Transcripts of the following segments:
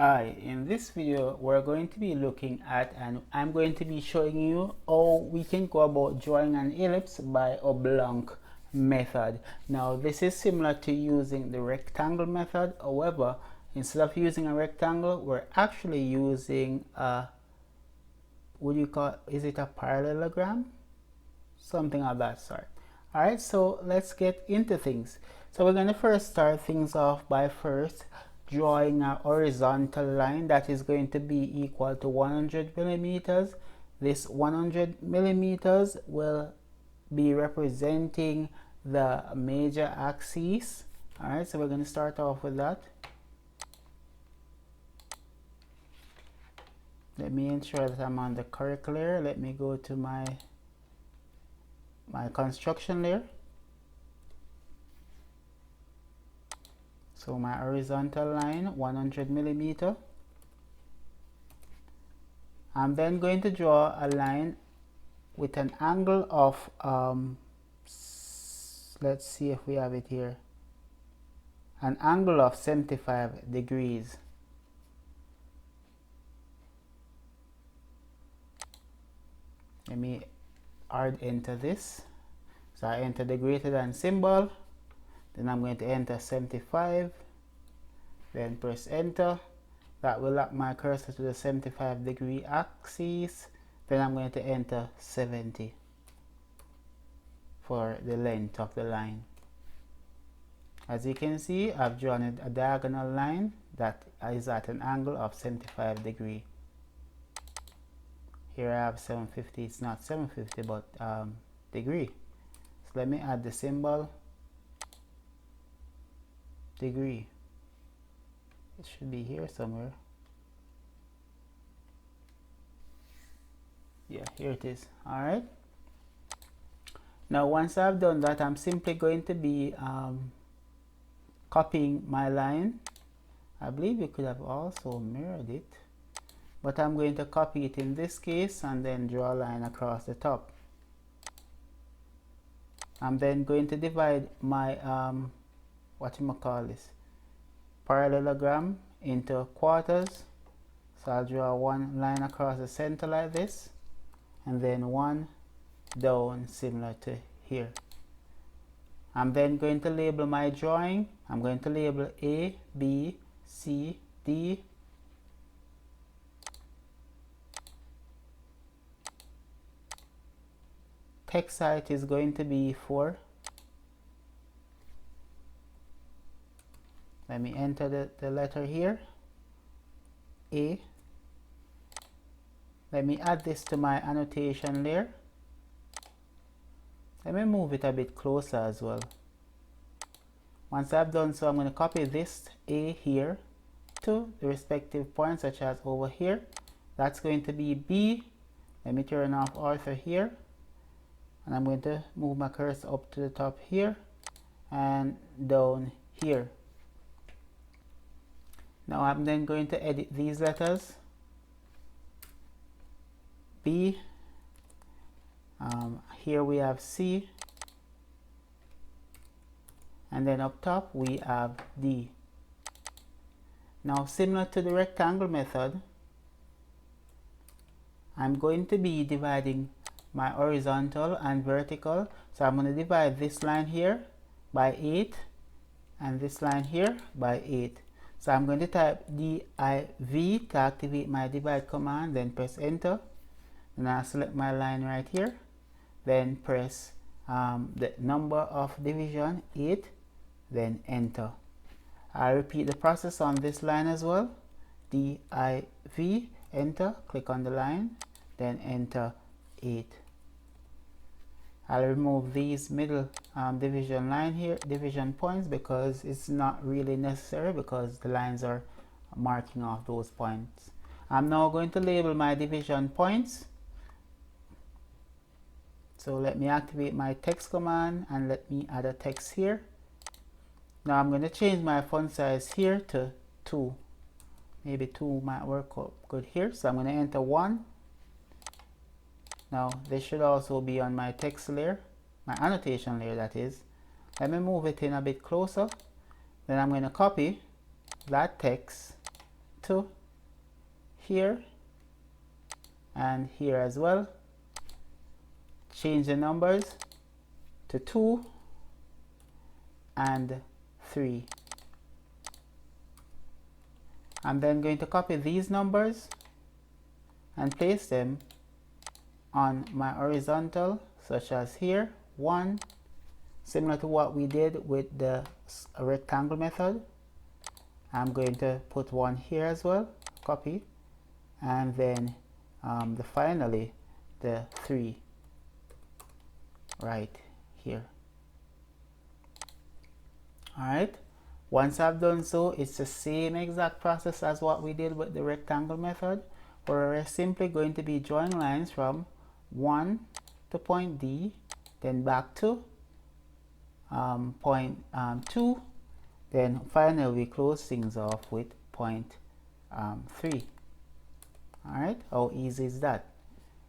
Hi, in this video we're going to be looking at and I'm going to be showing you how we can go about drawing an ellipse by Oblong method. Now this is similar to using the rectangle method. However, instead of using a rectangle, we're actually using a, is it a parallelogram? Something of that sort. Alright, so let's get into things. So we're going to first start things off by first drawing a horizontal line that is going to be equal to 100 millimeters. This 100 millimeters will be representing the major axis. Alright, so we're going to start off with that. Let me ensure that I'm on the correct layer. Let me go to my construction layer. So my horizontal line, 100 millimeter. I'm then going to draw a line with an angle of, let's see if we have it here, an angle of 75 degrees. Let me hard enter this. So I enter the greater than symbol. Then I'm going to enter 75, then press enter. That will lock my cursor to the 75 degree axis. Then I'm going to enter 70 for the length of the line. As you can see, I've drawn a diagonal line that is at an angle of 75 degree. Here I have 750, it's not 750 but degree. So let me add the symbol degree. It should be here somewhere. Yeah, here it is. Alright. Now once I've done that, I'm simply going to be copying my line. I believe you could have also mirrored it, but I'm going to copy it in this case and then draw a line across the top. I'm then going to divide my parallelogram into quarters. So I'll draw one line across the center like this, and then one down similar to here. I'm then going to label my drawing. I'm going to label A, B, C, D. Text height is going to be 4. Let me enter the letter here, A. Let me add this to my annotation layer. Let me move it a bit closer as well. Once I've done so, I'm going to copy this A here to the respective points, such as over here. That's going to be B. Let me turn off Author here. And I'm going to move my cursor up to the top here and down here. Now I'm then going to edit these letters. B. Here we have C. And then up top we have D. Now similar to the rectangle method, I'm going to be dividing my horizontal and vertical. So I'm going to divide this line here by 8 and this line here by 8. So I'm going to type div to activate my divide command, then press enter. And I'll select my line right here, then press the number of division 8, then enter. I'll repeat the process on this line as well. div, enter, click on the line, then enter 8. I'll remove these middle division line here, division points, because it's not really necessary because the lines are marking off those points. I'm now going to label my division points. So let me activate my text command and let me add a text here. Now I'm going to change my font size here to 2. Maybe 2 might work out good here. So I'm going to enter 1. Now this should also be on my text layer, my annotation layer that is. Let me move it in a bit closer. Then I'm going to copy that text, to here and here as well. Change the numbers to 2 and 3. I'm then going to copy these numbers and place them on my horizontal, such as here, 1, similar to what we did with the rectangle method. I'm going to put 1 here as well, copy, and then finally the 3 right here. Alright, once I've done so, it's the same exact process as what we did with the rectangle method, where we're simply going to be drawing lines from 1 to point D, then back to point 2, then finally we close things off with point 3. Alright, how easy is that?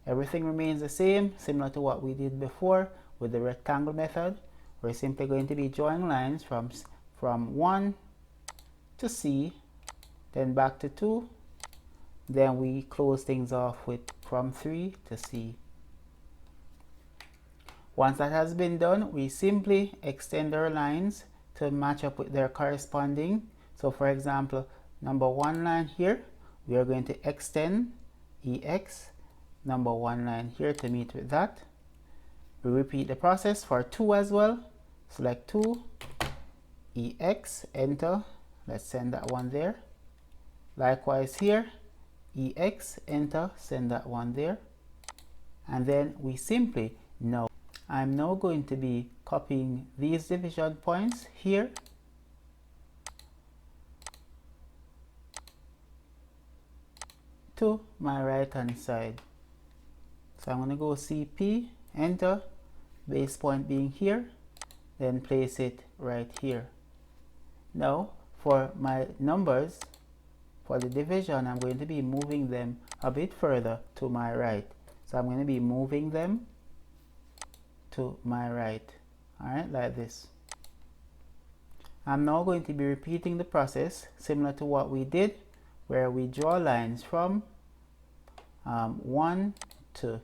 Everything remains the same, similar to what we did before with the rectangle method. We're simply going to be drawing lines from 1 to C, then back to 2, then we close things off with from 3 to C. Once that has been done, we simply extend our lines to match up with their corresponding. So for example, number 1 line here, we are going to extend EX, number 1 line here to meet with that. We repeat the process for 2 as well. Select 2, EX, enter. Let's send that one there. Likewise here, EX, enter, send that one there. And then we simply now, I'm now going to be copying these division points here to my right hand side. So I'm going to go CP, enter, base point being here, then place it right here. Now for my numbers for the division, I'm going to be moving them a bit further to my right. So I'm going to be moving them to my right, alright, like this. I'm now going to be repeating the process similar to what we did, where we draw lines from 1 to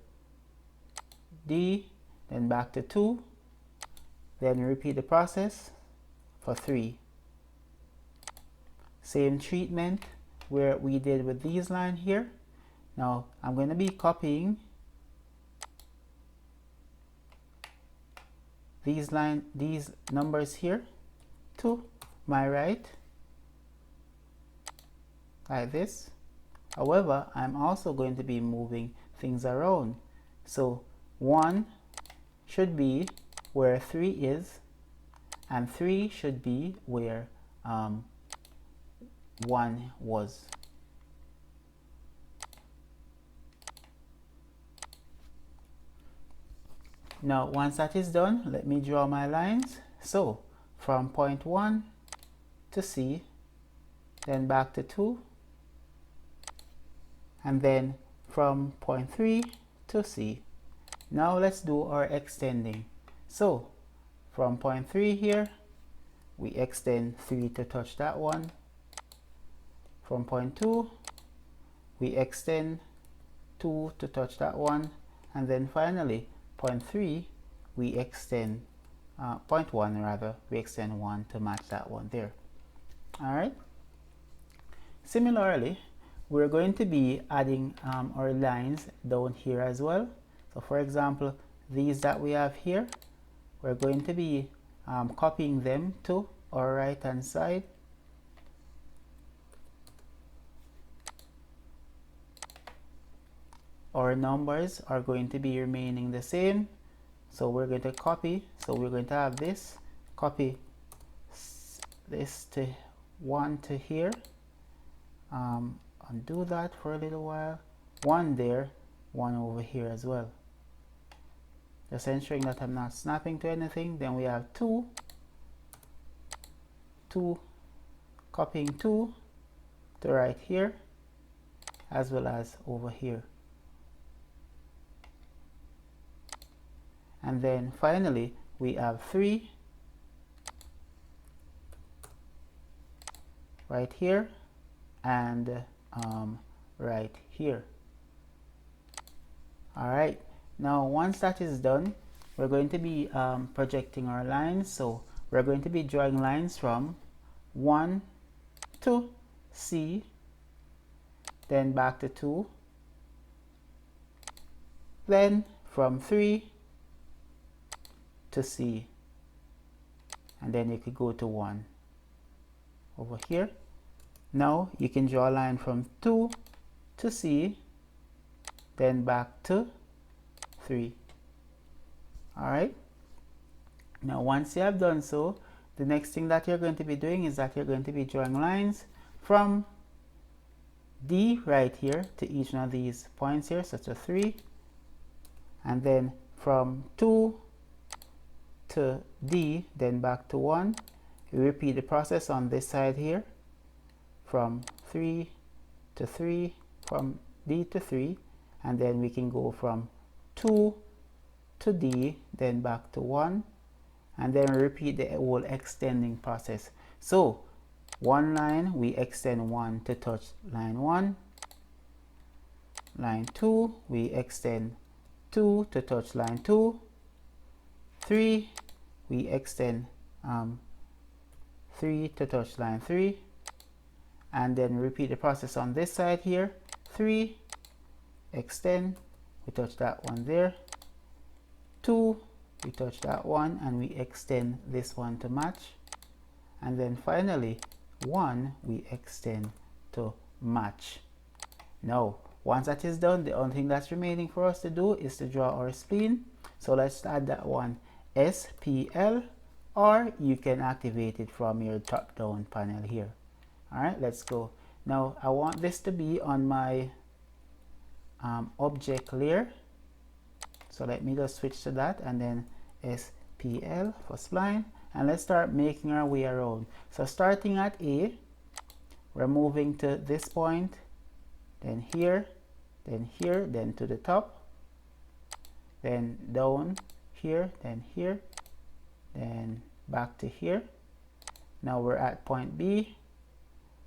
D, then back to 2, then repeat the process for 3. Same treatment where we did with these lines here. Now I'm going to be copying these numbers here to my right, like this. However, I'm also going to be moving things around. So 1 should be where 3 is, and 3 should be where 1 was. Now once that is done, let me draw my lines. So from point 1 to C, then back to 2, and then from point 3 to C. Now let's do our extending. So from point 3 here, we extend 3 to touch that one. From point 2, we extend 2 to touch that one, and then finally point 3, we extend point 1 rather, we extend 1 to match that one there. Alright, similarly we're going to be adding our lines down here as well. So for example, these that we have here, we're going to be copying them to our right hand side. Our numbers are going to be remaining the same, so we're going to copy. So we're going to have this, copy this to 1 to here, undo that for a little while, 1 there, 1 over here as well, just ensuring that I'm not snapping to anything. Then we have 2, copying 2 to right here as well as over here. And then finally we have 3 right here and right here. Alright, now once that is done, we're going to be projecting our lines. So we're going to be drawing lines from 1 to C, then back to 2, then from 3 to C, and then you could go to 1 over here. Now you can draw a line from 2 to C, then back to 3. Alright, now once you have done so, the next thing that you're going to be doing is that you're going to be drawing lines from D right here to each one of these points here, such as 3, and then from 2 to D, then back to 1. You repeat the process on this side here, from 3 to 3, from D to 3, and then we can go from 2 to D, then back to 1, and then repeat the whole extending process. So one line we extend 1 to touch line 1, line 2 we extend 2 to touch line 2, 3 we extend 3 to touch line 3, and then repeat the process on this side here. 3 extend, we touch that one there, 2 we touch that one and we extend this one to match, and then finally 1 we extend to match. Now once that is done, the only thing that's remaining for us to do is to draw our spline. So let's add that one, SPL, or you can activate it from your top down panel here. Alright, let's go. Now I want this to be on my object layer, so let me just switch to that, and then SPL for spline, and let's start making our way around. So starting at A, we're moving to this point, then here, then here, then to the top, then down here, then back to here. Now we're at point B.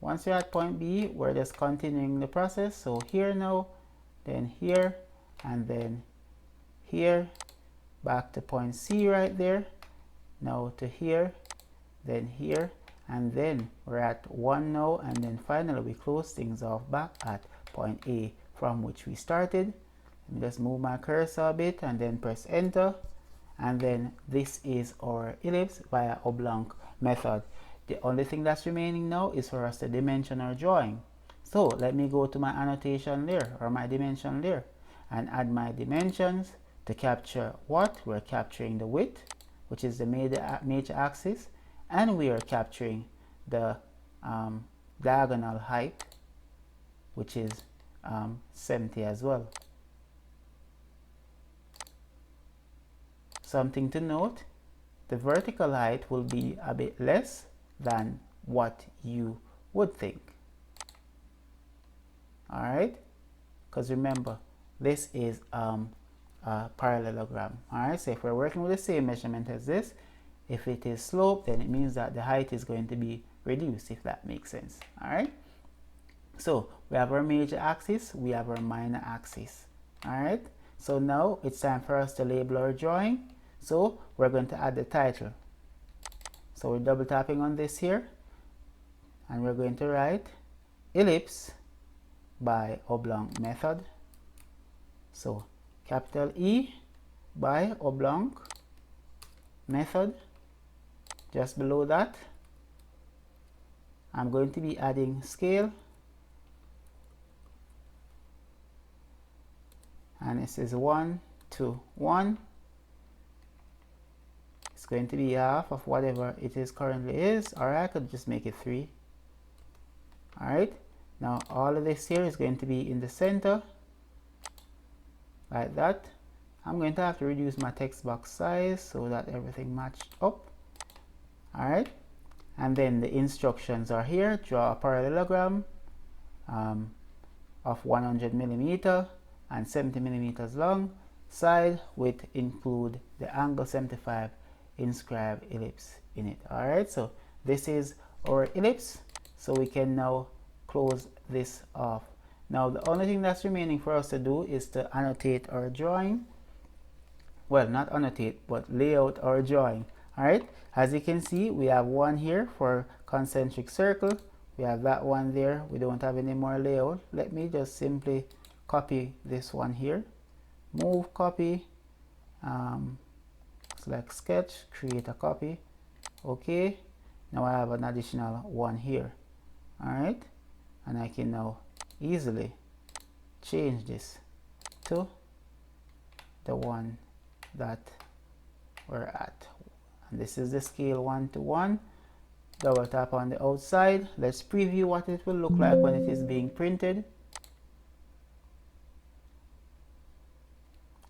Once you're at point B, we're just continuing the process. So here now, then here, and then here, back to point C right there, now to here, then here, and then we're at 1 now, and then finally we close things off back at point A from which we started. Let me just move my cursor a bit and then press enter, and then this is our ellipse via Oblong method. The only thing that's remaining now is for us to dimension our drawing. So let me go to my annotation layer or my dimension layer and add my dimensions to capture what? We're capturing the width, which is the major axis, and we are capturing the diagonal height, which is 70 as well. Something to note, the vertical height will be a bit less than what you would think. Alright, because remember, this is a parallelogram. Alright, so if we're working with the same measurement as this, if it is sloped, then it means that the height is going to be reduced, if that makes sense. Alright, so we have our major axis, we have our minor axis. Alright, so now it's time for us to label our drawing. So we're going to add the title. So we're double tapping on this here, and we're going to write Ellipse by Oblong Method. So capital E by Oblong Method. Just below that, I'm going to be adding scale, and this is 1 to 1. It's going to be half of whatever it is currently is, or I could just make it 3. Alright, now all of this here is going to be in the center, like that. I'm going to have to reduce my text box size so that everything matched up. Alright, and then the instructions are here. Draw a parallelogram of 100 millimeter and 70 millimeters long. Side width include the angle 75. Inscribe ellipse in it. Alright, so this is our ellipse, so we can now close this off. Now the only thing that's remaining for us to do is to annotate our drawing. Well, not annotate, but lay out our drawing. Alright, as you can see, we have one here for concentric circle. We have that one there. We don't have any more layout. Let me just simply copy this one here. Move, copy, select sketch, create a copy. Okay, now I have an additional one here. Alright, and I can now easily change this to the one that we're at. And this is the scale 1:1. Double tap on the outside. Let's preview what it will look like when it is being printed.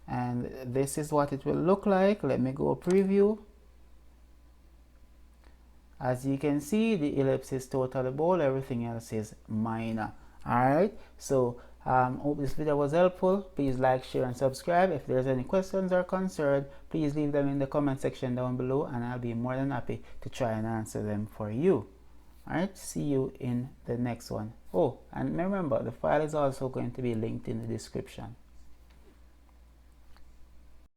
And this is what it will look like. Let me go preview. As you can see, the ellipse is totally bold, everything else is minor. Alright, so hope this video was helpful. Please like, share, and subscribe. If there's any questions or concerns, please leave them in the comment section down below, and I'll be more than happy to try and answer them for you. Alright, see you in the next one. Oh, and remember, the file is also going to be linked in the description.